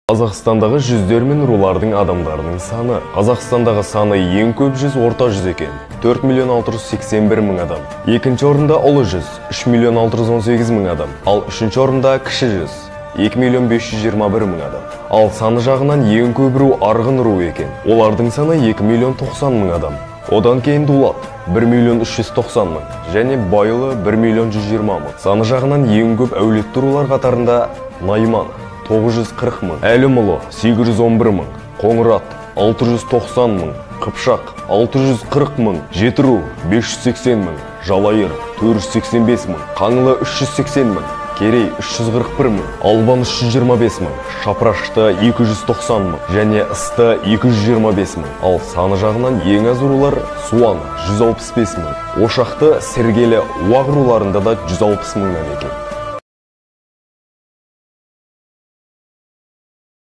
Қазақстандағы жүздер мен рулардың адамдарының саны. Қазақстандағы саны ең көп жүз орта жүз екен. 4.681.000 адам. Екінші орында ұлы жүз 3.618.000 адам. Ал үшінші орында кіші жүз 2.521.000 адам. Ал саны жағынан ең көп ру арғын ру екен. Олардың саны 2.090.000 адам. Одан кейін дулат 1.390.000 және байлы 1.120.000. Саны жағынан ең көп әулетті рулар қатарында Найман 940.000, Әлімұлы 811.000, Қоңырат 690.000, Қыпшақ 640.000, Жетіру 580.000, Жалайыр 485.000, Қаңлы 380.000, Керей 341.000, Албан 325.000, Шапрашты 290.000 жәнеЫсты 225.000. Ал саны жағынан ең аз рулар Суан 165.000, Ошақты, Сергелі, Уақ руларында да 160.000 екен.